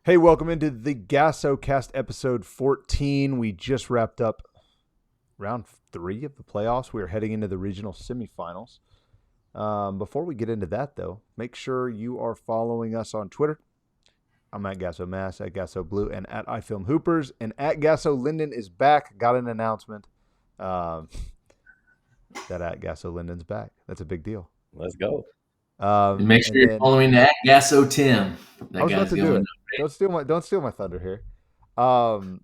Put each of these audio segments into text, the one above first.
Hey, welcome into the GASOCast episode 14. We just wrapped up round 3 of the playoffs. We are heading into the regional semifinals. Before we get into that, though, make sure you are following us on Twitter. I'm at GASO Mass, at GASO Blue, and at iFilm Hoopers. And at GASO Linden is back. Got an announcement that at GASO Linden's back. That's a big deal. Let's go. And make sure And you're then following that GASO Tim. I That was about guy's to do going. it. Don't steal my thunder here. Um,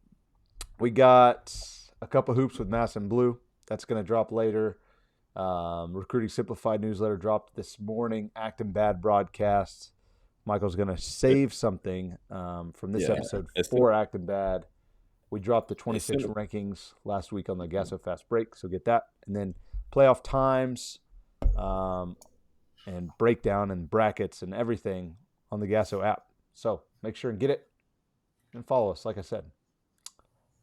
We got a couple hoops with Mass and Blue. That's going to drop later. Recruiting Simplified newsletter dropped this morning. Acting Bad broadcasts. Michael's going to save something from this Yeah, episode it's for Acting Bad. We dropped the it's 26 rankings last week on the Gasso Fast Break, so get that. And then playoff times and breakdown and brackets and everything on the Gasso app. So make sure and get it and follow us, like I said.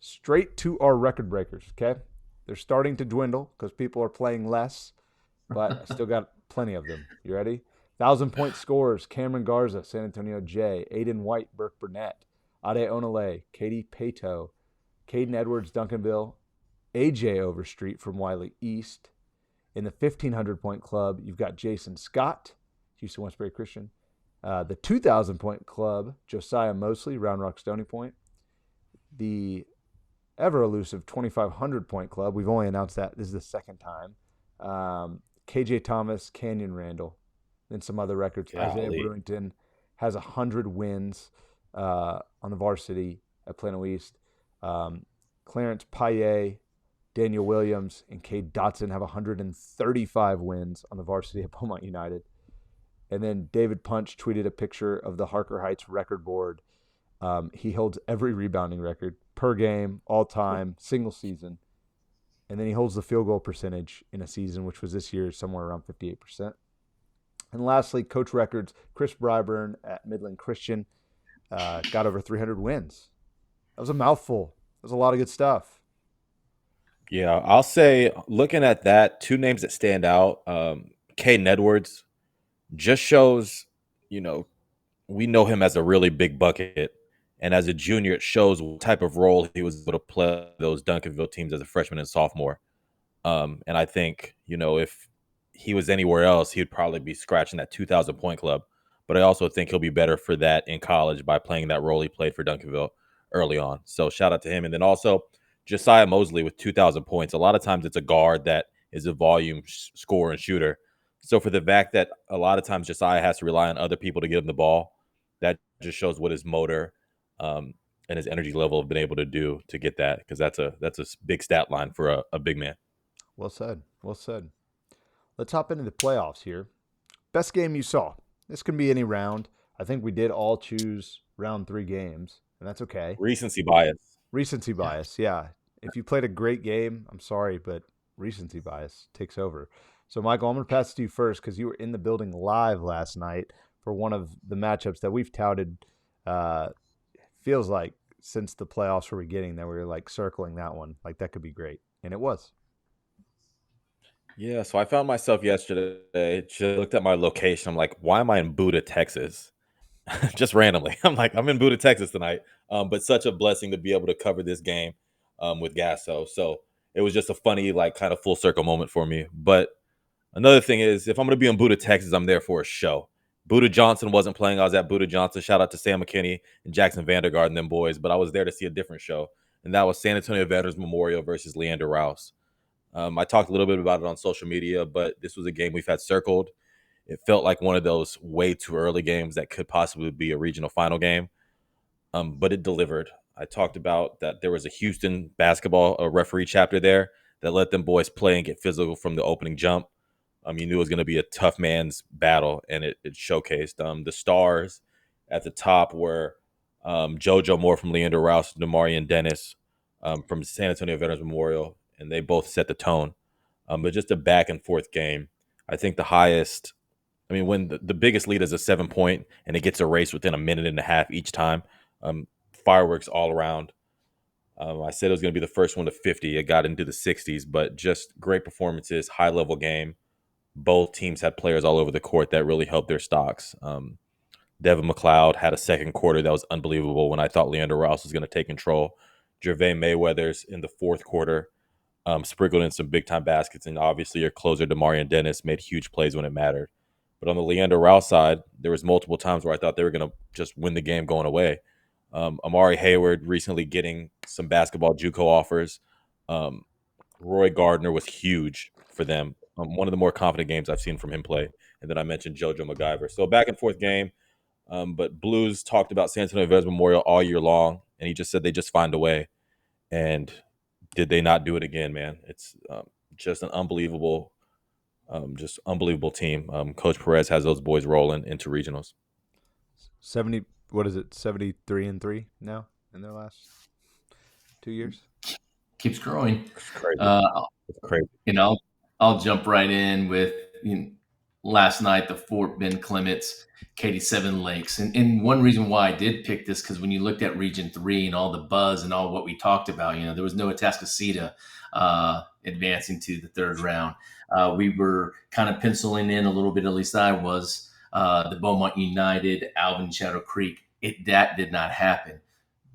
Straight to our record breakers, okay? They're starting to dwindle because people are playing less, but I still got plenty of them. You ready? 1,000-point scorers: Cameron Garza, San Antonio J; Aiden White, Burke Burnett; Ade Onale, Katie Pato; Caden Edwards, Duncanville; AJ Overstreet from Wiley East. In the 1,500-point club, you've got Jason Scott, Houston Westbury Christian. The 2,000-point club, Josiah Mosley, Round Rock Stony Point. The ever elusive 2,500-point club. We've only announced that. This is the second time. KJ Thomas, Canyon Randall, then some other records. Isaiah golly. Brewington has 100 wins on the varsity at Plano East. Clarence Paye, Daniel Williams, and Cade Dotson have 135 wins on the varsity at Beaumont United. And then David Punch tweeted a picture of the Harker Heights record board. He holds every rebounding record per game, all time, single season. And then he holds the field goal percentage in a season, which was this year somewhere around 58%. And lastly, coach records, Chris Bryburn at Midland Christian got over 300 wins. That was a mouthful. That was a lot of good stuff. Yeah, I'll say looking at that, two names that stand out. Caden Edwards just shows, we know him as a really big bucket. And as a junior, it shows what type of role he was able to play those Duncanville teams as a freshman and sophomore. And I think, if he was anywhere else, he'd probably be scratching that 2,000-point club. But I also think he'll be better for that in college by playing that role he played for Duncanville early on. So shout out to him. And then also Josiah Mosley with 2,000 points. A lot of times it's a guard that is a volume scorer and shooter. So for the fact that a lot of times Josiah has to rely on other people to get him the ball, that just shows what his motor and his energy level have been able to do to get that, because that's a big stat line for a big man. Well said. Well said. Let's hop into the playoffs here. Best game you saw. This can be any round. I think we did all choose round 3 games, and that's okay. Recency bias. Recency bias, yeah. If you played a great game, I'm sorry, but recency bias takes over. So, Michael, I'm going to pass it to you first because you were in the building live last night for one of the matchups that we've touted. Feels like since the playoffs were beginning that we were like circling that one. Like that could be great, and it was. Yeah, so I found myself yesterday, just looked at my location. I'm like, why am I in Buda, Texas? Just randomly. I'm like, I'm in Buda, Texas tonight. But such a blessing to be able to cover this game with Gasso. So it was just a funny, like, kind of full circle moment for me. But another thing is, if I'm going to be in Buda, Texas, I'm there for a show. Buda Johnson wasn't playing. I was at Buda Johnson. Shout out to Sam McKinney and Jackson Vandergaard and them boys. But I was there to see a different show. And that was San Antonio Veterans Memorial versus Leander Rouse. I talked a little bit about it on social media, but this was a game we've had circled. It felt like one of those way too early games that could possibly be a regional final game, but it delivered. I talked about that there was a Houston basketball referee chapter there that let them boys play and get physical from the opening jump. You knew it was going to be a tough man's battle, and it showcased. The stars at the top were JoJo Moore from Leander Rouse, Demarion Dennis from San Antonio Veterans Memorial, and they both set the tone. But just a back and forth game. I think the highest, when the biggest lead is a 7-point and it gets erased within a minute and a half each time, fireworks all around. I said it was going to be the first one to 50. It got into the 60s, but just great performances, high level game. Both teams had players all over the court that really helped their stocks. Devin McLeod had a second quarter that was unbelievable when I thought Leandro Rouse was going to take control. Jervain Mayweather's in the fourth quarter sprinkled in some big-time baskets, and obviously your closer, Demarion Dennis, made huge plays when it mattered. But on the Leandro Rouse side, there was multiple times where I thought they were going to just win the game going away. Amari Hayward recently getting some basketball JUCO offers. Roy Gardner was huge for them. One of the more confident games I've seen from him play. And then I mentioned JoJo McGyver. So back and forth game. But Blues talked about San Antonio Vez Memorial all year long, and he just said they just find a way. And did they not do it again, man? It's just an unbelievable team. Coach Perez has those boys rolling into regionals. 70, what is it, 73-3 now in their last 2 years? Keeps growing. It's crazy. It's crazy. I'll jump right in with last night, the Fort Bend Clements, Katy 7 Lakes. And one reason why I did pick this, because when you looked at Region 3 and all the buzz and all what we talked about, there was no Atascocita advancing to the third round. We were kind of penciling in a little bit, at least I was, the Beaumont United, Alvin Shadow Creek. That did not happen.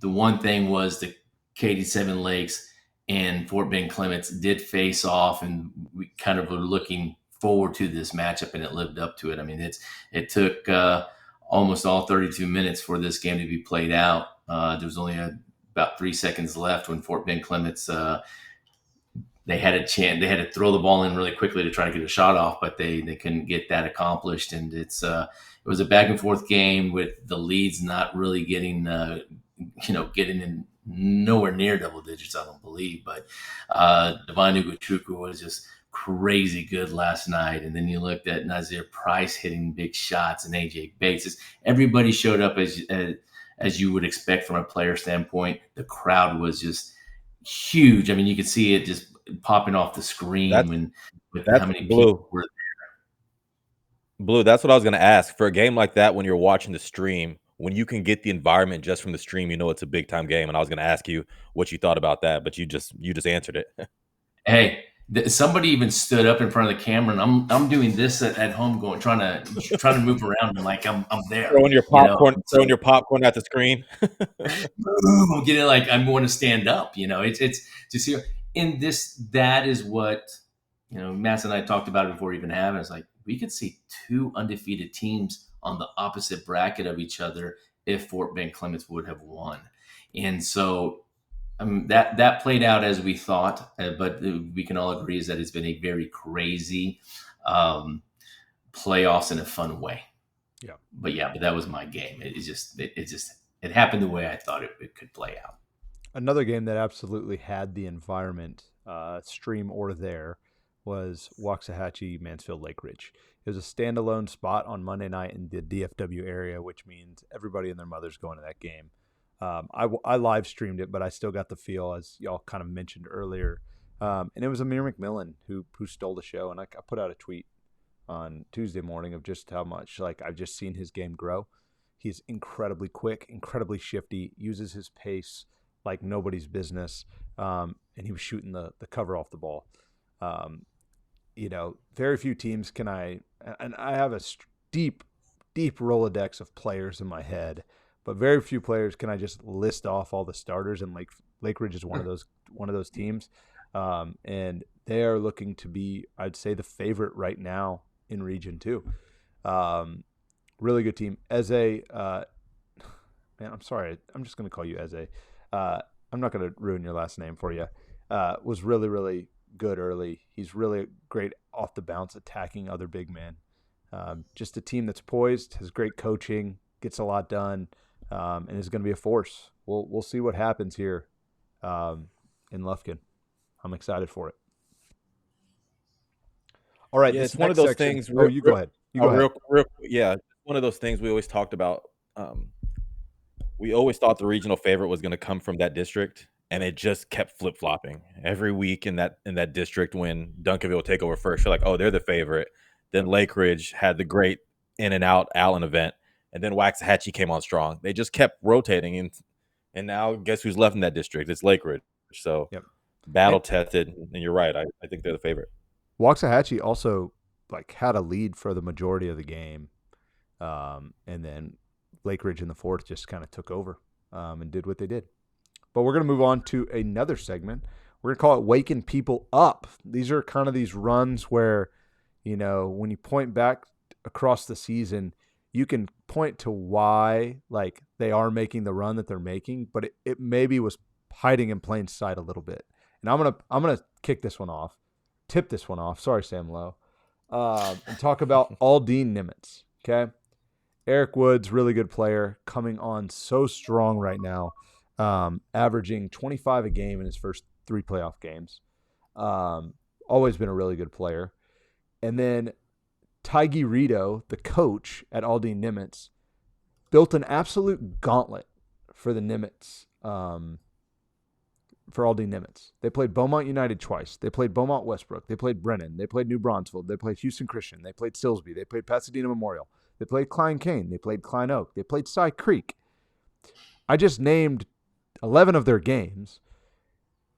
The one thing was the Katy 7 Lakes and Fort Bend Clements did face off, and we kind of were looking forward to this matchup, and it lived up to it. I mean, it took almost all 32 minutes for this game to be played out. There was only about 3 seconds left when Fort Bend Clements they had a chance. They had to throw the ball in really quickly to try to get a shot off, but they couldn't get that accomplished. And it was a back and forth game with the leads not really getting getting in nowhere near double digits, I don't believe. But Divine Ugochukwu was just crazy good last night. And then you looked at Nazir Price hitting big shots and AJ Bates. Everybody showed up as you would expect from a player standpoint. The crowd was just huge. I mean, you could see it just popping off the screen with how many people were there. Blue, that's what I was going to ask. For a game like that, when you're watching the stream, when you can get the environment just from the stream, it's a big time game. And I was going to ask you what you thought about that, but you just answered it. Hey, somebody even stood up in front of the camera, and I'm doing this at home, trying to move around, and like I'm there, throwing your popcorn at the screen. I'm getting like I'm going to stand up. It's to see in this. That is what Mass and I talked about it before even having. It's like we could see 2 undefeated teams on the opposite bracket of each other if Fort Bend Clements would have won, and so. That played out as we thought, but we can all agree is that it's been a very crazy playoffs in a fun way. Yeah. But that was my game. It happened the way I thought it could play out. Another game that absolutely had the environment, stream or there, was Waxahachie Mansfield Lake Ridge. It was a standalone spot on Monday night in the DFW area, which means everybody and their mother's going to that game. I live streamed it, but I still got the feel, as y'all kind of mentioned earlier. And it was Amir McMillan who stole the show. And I put out a tweet on Tuesday morning of just how much I've just seen his game grow. He's incredibly quick, incredibly shifty, uses his pace like nobody's business. And he was shooting the cover off the ball. Very few teams and I have a deep Rolodex of players in my head. But very few players can I just list off all the starters, and Lake Ridge is one of those teams, and they are looking to be, I'd say, the favorite right now in Region 2. Really good team. Eze, man, I'm sorry, I'm just going to call you Eze. I'm not going to ruin your last name for you. Was really, really good early. He's really great off the bounce, attacking other big men. Just a team that's poised, has great coaching, gets a lot done. And is going to be a force. We'll see what happens here in Lufkin. I'm excited for it. All right, it's one of those things. You go ahead. Yeah, one of those things we always talked about. We always thought the regional favorite was going to come from that district, and it just kept flip flopping every week in that district. When Duncanville would take over first, you're like, oh, they're the favorite. Then Lake Ridge had the great in and out Allen event. And then Waxahachie came on strong. They just kept rotating, and now guess who's left in that district? It's Lake Ridge. So battle tested, and you're right. I think they're the favorite. Waxahachie also had a lead for the majority of the game, and then Lake Ridge in the fourth just kind of took over and did what they did. But we're going to move on to another segment. We're going to call it Waking People Up. These are kind of these runs where, when you point back across the season, you can point to why they are making the run that they're making, but it maybe was hiding in plain sight a little bit. And I'm gonna tip this one off. Sorry, Sam Lowe, and talk about Aldine Nimitz. Okay, Eric Woods, really good player, coming on so strong right now, averaging 25 a game in his first 3 playoff games. Always been a really good player. And then Tiggy Rito, the coach at Aldine Nimitz, built an absolute gauntlet for the Nimitz. For Aldine Nimitz. They played Beaumont United twice. They played Beaumont Westbrook. They played Brennan. They played New Braunfels. They played Houston Christian. They played Silsbee. They played Pasadena Memorial. They played Klein Kane. They played Klein Oak. They played Cy Creek. I just named 11 of their games,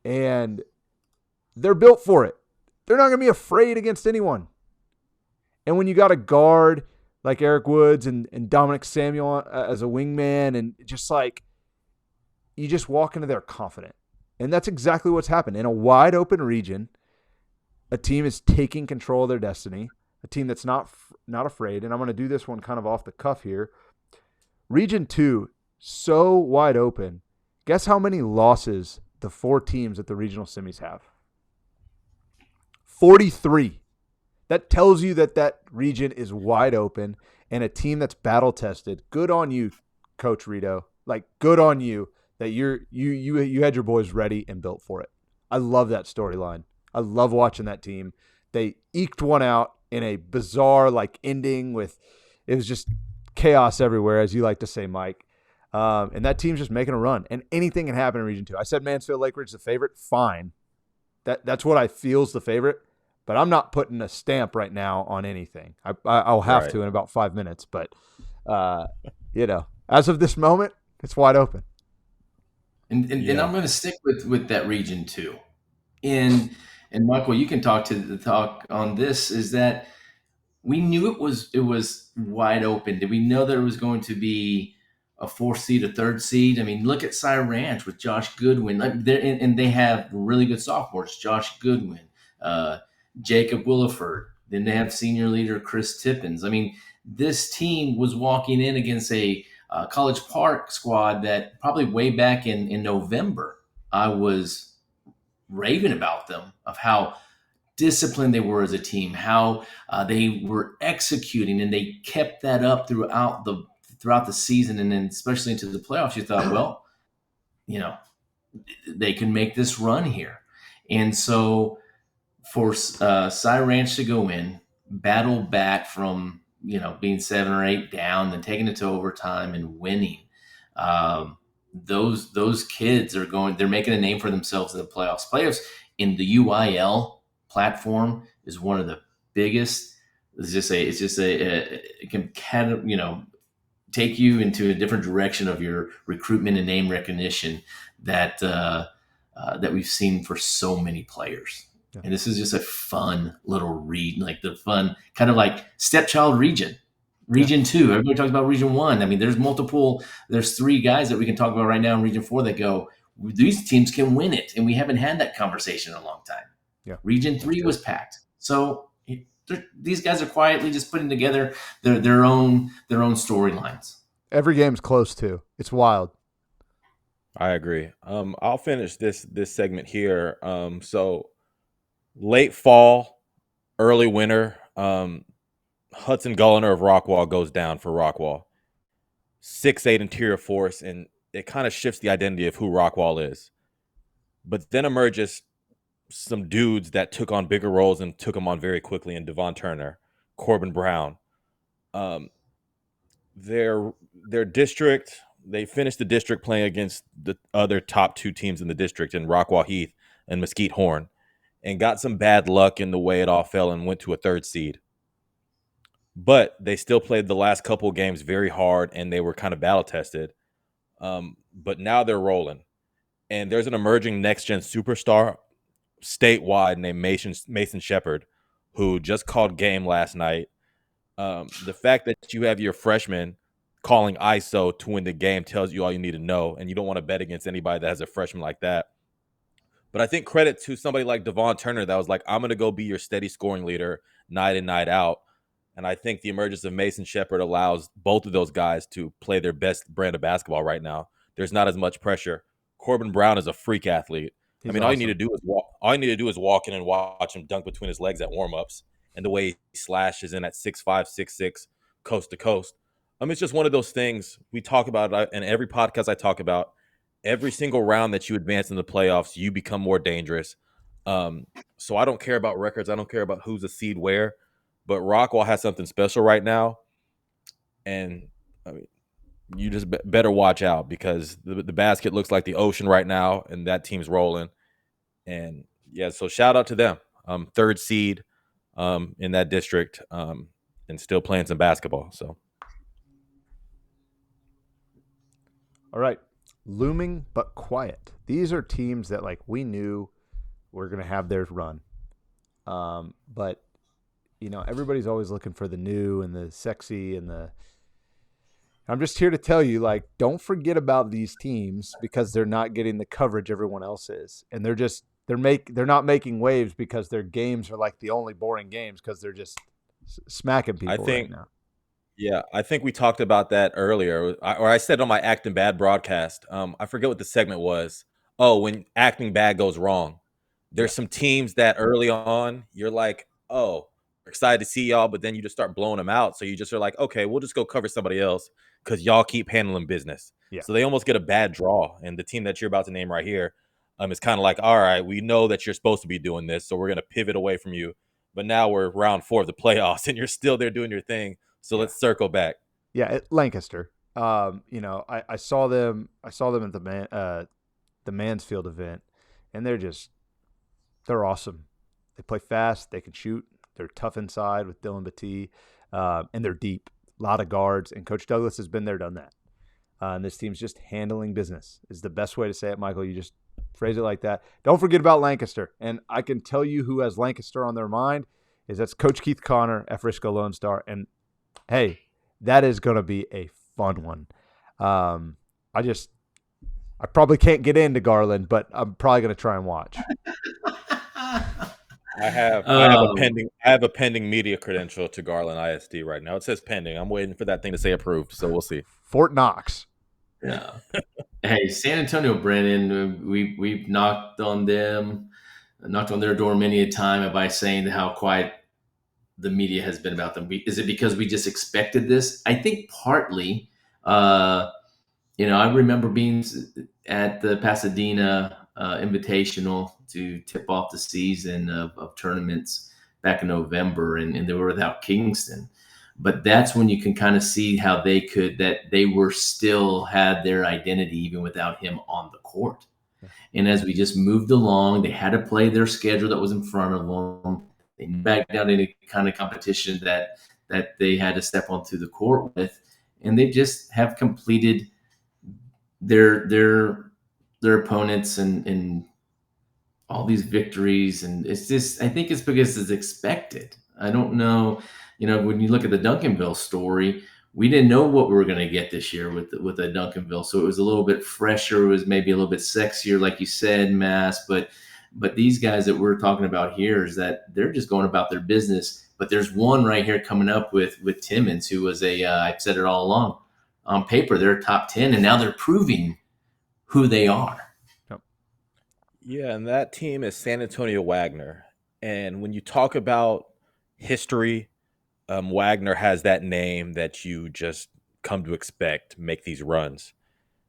and they're built for it. They're not going to be afraid against anyone. And when you got a guard like Eric Woods and Dominic Samuel as a wingman, and you just walk into there confident. And that's exactly what's happened. In a wide open region, a team is taking control of their destiny, a team that's not afraid. And I'm going to do this one kind of off the cuff here. Region 2, so wide open. Guess how many losses the 4 teams at the regional semis have? 43. That tells you that region is wide open and a team that's battle-tested. Good on you, Coach Rito. Good on you. That you had your boys ready and built for it. I love that storyline. I love watching that team. They eked one out in a bizarre ending with it was just chaos everywhere, as you like to say, Mike. And that team's just making a run. And anything can happen in Region 2. I said Mansfield Lake Ridge is the favorite. Fine. That's what I feel is the favorite. But I'm not putting a stamp right now on anything. I'll have to in about 5 minutes. But as of this moment, it's wide open. And I'm going to stick with that Region 2. And Michael, you can talk on this. Is that we knew it was wide open. Did we know there was going to be a 4th seed, a 3rd seed? I mean, look at Cy Ranch with Josh Goodwin. And they have really good sophomores. Josh Goodwin, Jacob Williford. Then they have senior leader Chris Tippins. I mean, this team was walking in against a College Park squad that probably way back in November, I was raving about them, of how disciplined they were as a team, how they were executing, and they kept that up throughout the season, and then especially into the playoffs. You thought, well, they can make this run here. And so for Cy Ranch to go in, battle back from being 7 or 8 down, then taking it to overtime and winning. Those kids they're making a name for themselves in the playoffs. Playoffs in the UIL platform is one of the biggest. It can kind of, take you into a different direction of your recruitment and name recognition that we've seen for so many players. Yeah. And this is just a fun little read, the fun kind of stepchild region. Region 2. Everybody talks about Region 1. I mean, there's 3 guys that we can talk about right now in Region 4 that go, these teams can win it. And we haven't had that conversation in a long time. Yeah. Region 3 was packed. So these guys are quietly just putting together their own storylines. Every game's close too. It's wild. I agree. I'll finish this segment here. So late fall, early winter, Hudson Gulliner of Rockwall goes down for Rockwall. 6'8" interior force, and it kind of shifts the identity of who Rockwall is. But then emerges some dudes that took on bigger roles and took them on very quickly in Devon Turner, Corbin Brown. Their district, they finished the district playing against the other top 2 teams in the district in Rockwall Heath and Mesquite Horn, and got some bad luck in the way it all fell and went to a 3rd seed. But they still played the last couple of games very hard, and they were kind of battle-tested. But now they're rolling. And there's an emerging next-gen superstar statewide named Mason Shepard, who just called game last night. The fact that you have your freshman calling ISO to win the game tells you all you need to know, and you don't want to bet against anybody that has a freshman like that. But I think credit to somebody like Devon Turner that was like, I'm going to go be your steady scoring leader night in, night out. And I think the emergence of Mason Shepard allows both of those guys to play their best brand of basketball right now. There's not as much pressure. Corbin Brown is a freak athlete. He's I mean, awesome. all you need to do is walk. All you need to do is walk in and watch him dunk between his legs at warmups, and the way he slashes in at 6'5", 6'6", coast to coast. It's just one of those things we talk about in every podcast I talk about. Every single round that you advance in the playoffs, you become more dangerous. So I don't care about records. I don't care about who's a seed where. But Rockwall has something special right now, and I mean, you just better watch out because the basket looks like the ocean right now, and that team's rolling. And yeah, so shout out to them, third seed in that district, and still playing some basketball. So, all right, looming but quiet. These are teams that like we knew were going to have theirs run, but everybody's always looking for the new and the sexy and the. I'm just here to tell you, like, don't forget about these teams because they're not getting the coverage everyone else is, and they're not making waves because their games are like the only boring games because they're just smacking people right now. Yeah, I think we talked about that earlier, or I said on my Acting Bad broadcast. I forget what the segment was. Oh, when acting bad goes wrong, there's some teams that early on you're like, oh, we're excited to see y'all, but then you just start blowing them out. So you just are like, okay, we'll just go cover somebody else because y'all keep handling business. Yeah. So they almost get a bad draw. And the team that you're about to name right here, is kind of like, all right, we know that you're supposed to be doing this, so we're going to pivot away from you. But now we're round 4 of the playoffs, and you're still there doing your thing. So let's circle back. Yeah, Lancaster. I saw them. I saw them at the Mansfield event, and they're awesome. They play fast. They can shoot. They're tough inside with Dylan Batee, and they're deep. A lot of guards, and Coach Douglas has been there, done that. And this team's just handling business is the best way to say it, Michael. You just phrase it like that. Don't forget about Lancaster. And I can tell you who has Lancaster on their mind that's Coach Keith Connor at Frisco Lone Star. And, hey, that is going to be a fun one. I probably can't get into Garland, but I'm probably going to try and watch. I have a pending media credential to Garland ISD right now. It says pending. I'm waiting for that thing to say approved, so we'll see. Fort Knox. Yeah. Hey, San Antonio, Brennan, we've knocked on their door many a time by saying how quiet the media has been about them. Is it because we just expected this? I think partly. I remember being at the Pasadena Invitational to tip off the season of tournaments back in November, and they were without Kingston. But that's when you can kind of see how they were still had their identity even without him on the court. Yeah. And as we just moved along, they had to play their schedule that was in front of them. They backed down any kind of competition that they had to step onto the court with, and they just have completed their opponents and all these victories. And it's just, I think it's because it's expected. I don't know. When you look at the Duncanville story, we didn't know what we were going to get this year with the Duncanville. So it was a little bit fresher. It was maybe a little bit sexier, like you said, Mass. But these guys that we're talking about here is that they're just going about their business. But there's one right here coming up with Timmons, who was I've said it all along. On paper, they're top 10, and now they're proving who they are. Yeah, and that team is San Antonio Wagner. And when you talk about history, Wagner has that name that you just come to expect make these runs.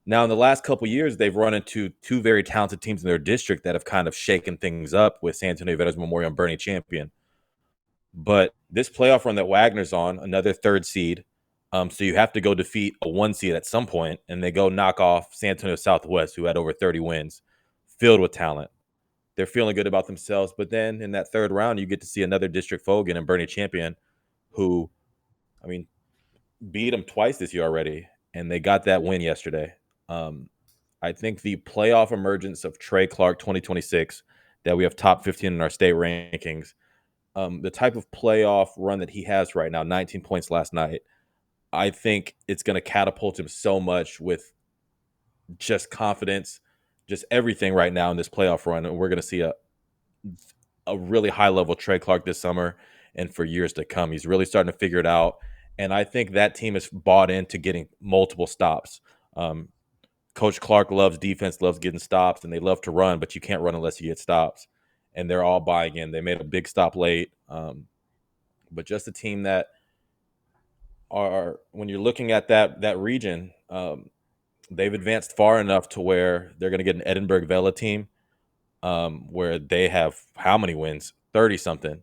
Now, in the last couple of years, they've run into two very talented teams in their district that have kind of shaken things up with San Antonio Veterans Memorial and Bernie Champion. But this playoff run that Wagner's on, another third seed, so you have to go defeat a 1 seed at some point, and they go knock off San Antonio Southwest, who had over 30 wins, filled with talent. They're feeling good about themselves. But then in that third round, you get to see another district Fogan and Bernie Champion, who, beat them twice this year already, and they got that win yesterday. I think the playoff emergence of Trey Clark 2026, that we have top 15 in our state rankings, the type of playoff run that he has right now, 19 points last night, I think it's going to catapult him so much with just confidence, just everything right now in this playoff run. And we're going to see a really high level Trey Clark this summer and for years to come. He's really starting to figure it out. And I think that team is bought into getting multiple stops. Um, Coach Clark loves defense, loves getting stops, and they love to run, but you can't run unless you get stops. And they're all buying in. They made a big stop late. But just a team that are, when you're looking at that region, they've advanced far enough to where they're going to get an Edinburgh Vela team, where they have how many wins? 30 something.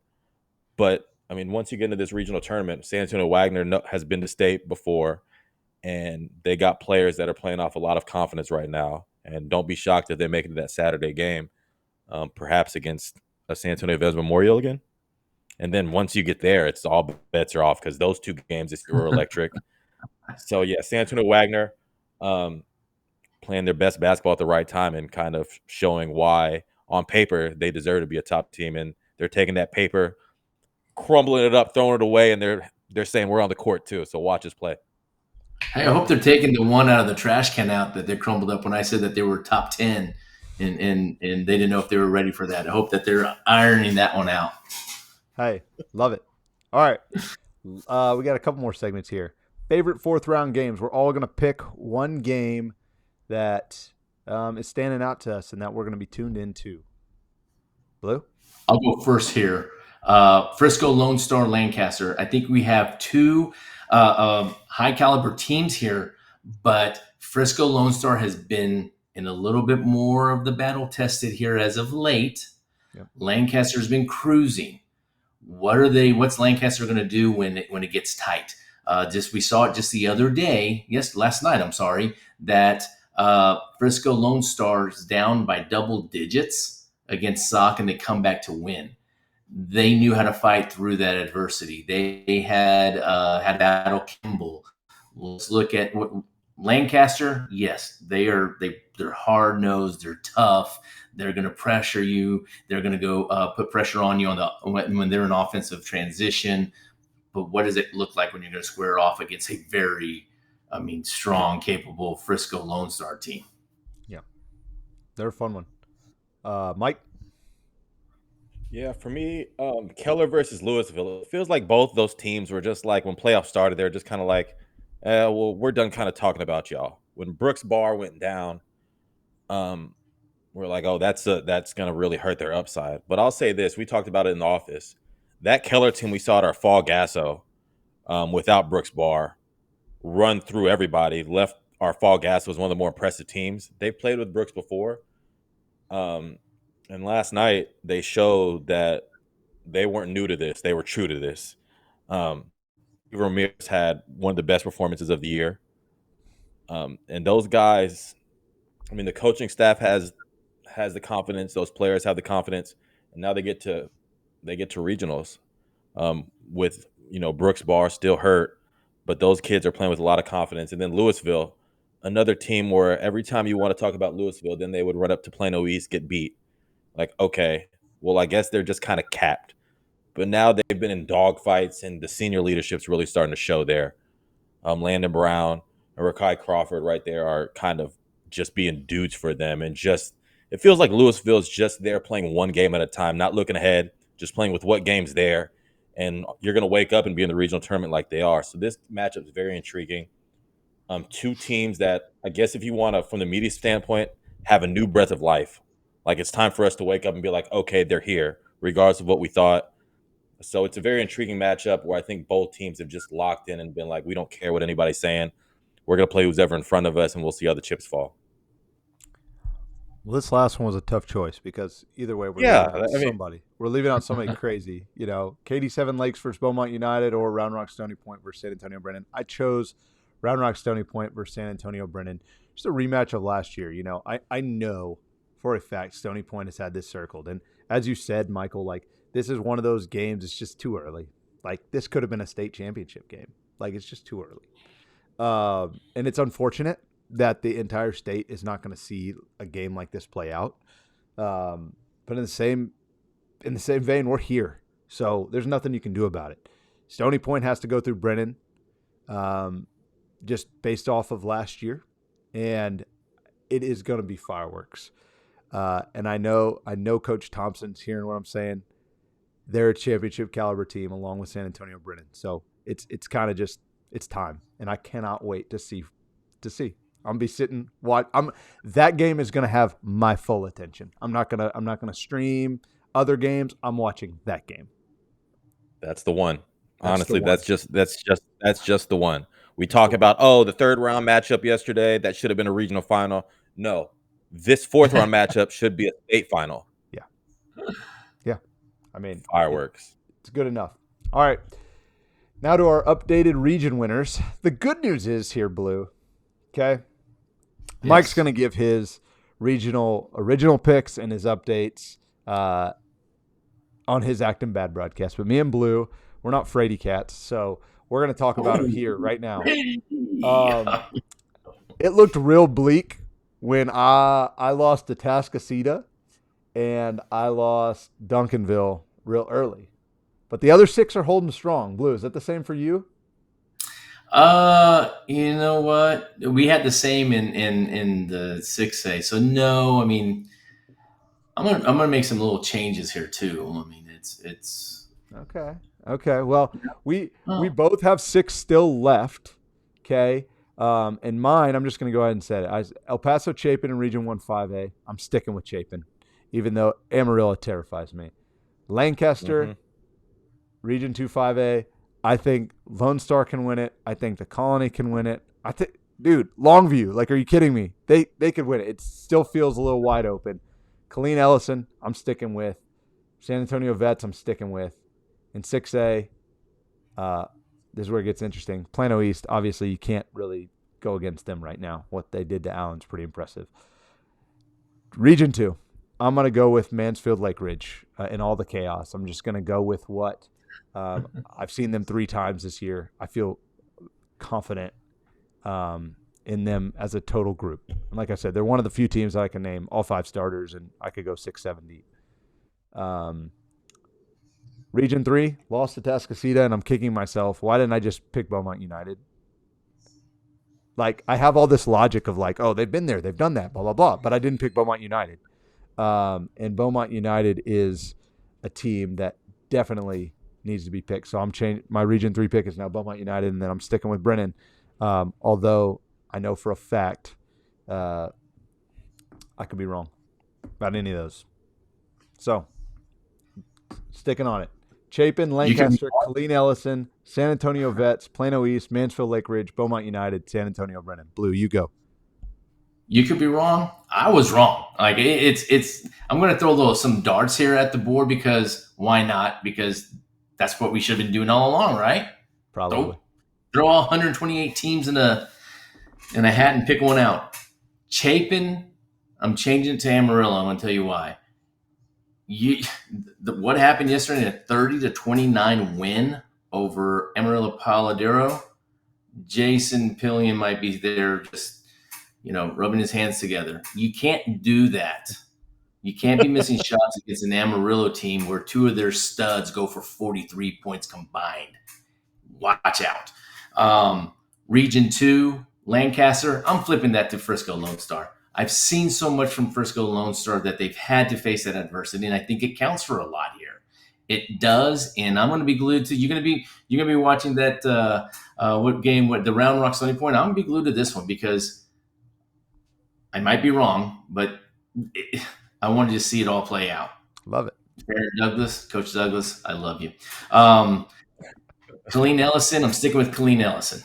But I mean, once you get into this regional tournament, San Antonio Wagner has been to state before, and they got players that are playing off a lot of confidence right now. And don't be shocked if they make it to that Saturday game, perhaps against a San Antonio Vez Memorial again. And then once you get there, it's all bets are off because those two games were electric. So yeah, San Antonio Wagner playing their best basketball at the right time and kind of showing why on paper they deserve to be a top team, and they're taking that paper, crumbling it up, throwing it away, and they're saying we're on the court too. So watch us play. Hey, I hope they're taking the one out of the trash can out that they crumbled up when I said that they were top 10 and they didn't know if they were ready for that. I hope that they're ironing that one out. Hey, love it. All right. We got a couple more segments here. Favorite fourth round games. We're all going to pick one game that is standing out to us and that we're going to be tuned into. Blue? I'll go first here. Frisco Lone Star Lancaster. I think we have two high caliber teams here, but Frisco Lone Star has been in a little bit more of the battle tested here as of late. Yep. Lancaster's been cruising. What's Lancaster going to do when it gets tight? We saw it just the other day. Yes, last night. I'm sorry that Frisco Lone Star is down by double digits against SOC, and they come back to win. They knew how to fight through that adversity. They had battle Kimball. Let's look at what Lancaster. Yes, they're hard nosed. They're tough. They're going to pressure you. They're going to go put pressure on you when they're in offensive transition. But what does it look like when you're going to square off against a very, strong, capable Frisco Lone Star team? Yeah, they're a fun one. Mike? Yeah, for me, Keller versus Louisville. It feels like both those teams were just like when playoffs started, they're just kind of like, well, we're done kind of talking about y'all. When Brooks Bar went down, we're like, oh, that's going to really hurt their upside. But I'll say this: we talked about it in the office. That Keller team we saw at our fall GASO, without Brooks Bar, run through everybody. Left our fall GASO was one of the more impressive teams. They played with Brooks before. And last night, they showed that they weren't new to this. They were true to this. Ramirez had one of the best performances of the year. And those guys, the coaching staff has the confidence. Those players have the confidence. And now they get to regionals with, Brooks Bar still hurt. But those kids are playing with a lot of confidence. And then Louisville, another team where every time you want to talk about Louisville, then they would run up to Plano East, get beat. Like, okay, well, I guess they're just kind of capped. But now they've been in dogfights, and the senior leadership's really starting to show there. Landon Brown and Rakai Crawford right there are kind of just being dudes for them. And just it feels like Louisville's just there playing one game at a time, not looking ahead, just playing with what game's there. And you're going to wake up and be in the regional tournament like they are. So this matchup is very intriguing. Two teams that I guess if you want to, from the media standpoint, have a new breath of life. Like it's time for us to wake up and be like, okay, they're here, regardless of what we thought. So it's a very intriguing matchup where I think both teams have just locked in and been like, we don't care what anybody's saying. We're going to play who's ever in front of us, and we'll see how the chips fall. Well, this last one was a tough choice because either way, we're leaving out somebody. We're leaving out somebody crazy. Katy Seven Lakes versus Beaumont United or Round Rock Stony Point versus San Antonio Brennan. I chose Round Rock Stony Point versus San Antonio Brennan. Just a rematch of last year. I know for a fact Stony Point has had this circled. And as you said, Michael, like this is one of those games. It's just too early. Like this could have been a state championship game. Like it's just too early. And it's unfortunate that the entire state is not going to see a game like this play out. But in the same vein, we're here. So there's nothing you can do about it. Stony Point has to go through Brennan. just based off of last year, and it is going to be fireworks. And I know Coach Thompson's hearing what I'm saying. They're a championship caliber team along with San Antonio Brennan. So it's kind of just it's time, and I cannot wait to see. I'm gonna be sitting that game is gonna have my full attention. I'm not gonna stream other games. I'm watching that game. That's the one. That's Honestly, the one. that's just the one. We talk about the third round matchup yesterday that should have been a regional final. No, this fourth round matchup should be a state final. Yeah. I mean, fireworks. It's good enough. All right. Now to our updated region winners. The good news is here, Blue. Okay. Yes. Mike's going to give his original picks and his updates on his Acting Bad broadcast. But me and Blue, we're not fraidy cats, so we're going to talk about it here right now. It looked real bleak when I lost to Tascasita and I lost Duncanville real early. But the other 6 are holding strong. Blue, is that the same for you? You know what? We had the same in the 6A. So no, I mean, I'm gonna make some little changes here too. I mean, it's okay. Well, we both have 6 still left. Okay. And mine, I'm just gonna go ahead and say it. El Paso Chapin in Region 1 5A. I'm sticking with Chapin, even though Amarillo terrifies me. Lancaster, Region 2 5A. I think Lone Star can win it. I think the Colony can win it. Dude, Longview, like, are you kidding me? They could win it. It still feels a little wide open. Colleen Ellison, I'm sticking with. San Antonio Vets, I'm sticking with. In 6A, this is where it gets interesting. Plano East, obviously, you can't really go against them right now. What they did to Allen's pretty impressive. Region 2, I'm going to go with Mansfield Lake Ridge in all the chaos. I'm just going to go with what I've seen them 3 times this year. I feel confident in them as a total group. And like I said, they're one of the few teams that I can name all 5 starters, and I could go 6-7 deep. Region 3, lost to Tascasita, and I'm kicking myself. Why didn't I just pick Beaumont United? Like, I have all this logic of like, oh, they've been there, they've done that, blah, blah, blah. But I didn't pick Beaumont United. And Beaumont United is a team that definitely needs to be picked. So I'm changing. My Region 3 pick is now Beaumont United, and then I'm sticking with Brennan. Although I know for a fact I could be wrong about any of those. So sticking on it. Chapin, Lancaster, Colleen Ellison, San Antonio Vets, Plano East, Mansfield Lake Ridge, Beaumont United, San Antonio Brennan. Blue, you go. You could be wrong. I was wrong. Like it's. I'm going to throw some darts here at the board because why not? Because that's what we should have been doing all along, right? Probably. Throw all 128 teams in a hat and pick one out. Chapin, I'm changing it to Amarillo. I'm going to tell you why. What happened yesterday in a 30-29 win over Amarillo Paladero? Jason Pillion might be there just, rubbing his hands together. You can't do that. You can't be missing shots against an Amarillo team where 2 of their studs go for 43 points combined. Watch out. Region 2, Lancaster, I'm flipping that to Frisco Lone Star. I've seen so much from Frisco Lone Star that they've had to face that adversity, and I think it counts for a lot here. It does, and I'm going to be glued to. You're going to be watching that the Round Rock Sunny Point. I'm going to be glued to this one because I might be wrong, but I wanted to see it all play out. Love it. Coach Douglas, I love you. Colleen Ellison, I'm sticking with Colleen Ellison.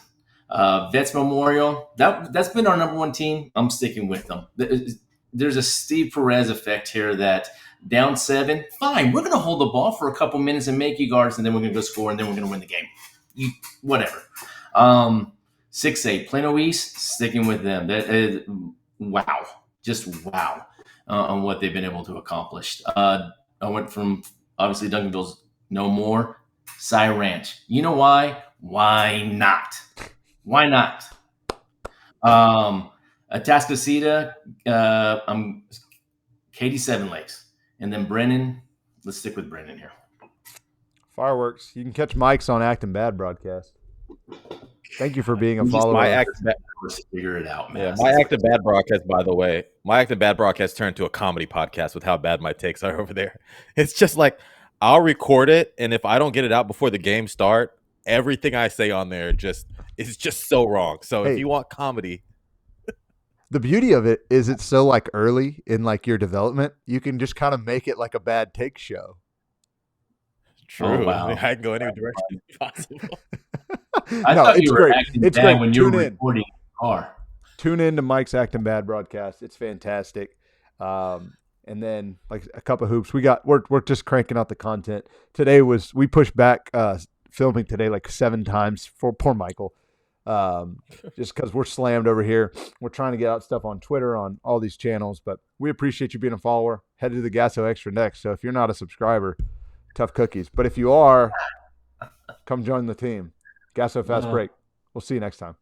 Vets Memorial, that's been our number 1 team. I'm sticking with them. There's a Steve Perez effect here that down 7, fine, we're going to hold the ball for a couple minutes and make you guards, and then we're going to go score, and then we're going to win the game. Whatever. 6A, Plano East, sticking with them. Wow. Just wow on what they've been able to accomplish. I went from, obviously, Duncanville's no more. Cy Ranch. You know why? Why not? Why not? Atascocita, I'm Katie Seven Lakes. And then Brennan, let's stick with Brennan here. Fireworks. You can catch Mike's on Acting Bad broadcast. Thank you for being a We just follower. My of- act, figure it out, man. yeah, my active bad broadcast. By the way, my active bad broadcast turned to a comedy podcast with how bad my takes are over there. It's just like I'll record it, and if I don't get it out before the game start, everything I say on there is just so wrong. So if Hey. you want comedy, The beauty of it is it's so like early in like your development, you can just kind of make it like a bad take show. true. wow. I can go any direction possible. I No, thought it's you were great. acting It's bad great. when you were Tune in. recording in the car. Tune in to Mike's Acting Bad broadcast. It's fantastic. And then like a cup of hoops. We're just cranking out the content. Today we pushed back filming today like 7 times for poor Michael. Just because we're slammed over here. We're trying to get out stuff on Twitter, on all these channels, but we appreciate you being a follower. Head to the GASO Extra next. So if you're not a subscriber, tough cookies. But if you are, come join the team. GASO Fast Break. We'll see you next time.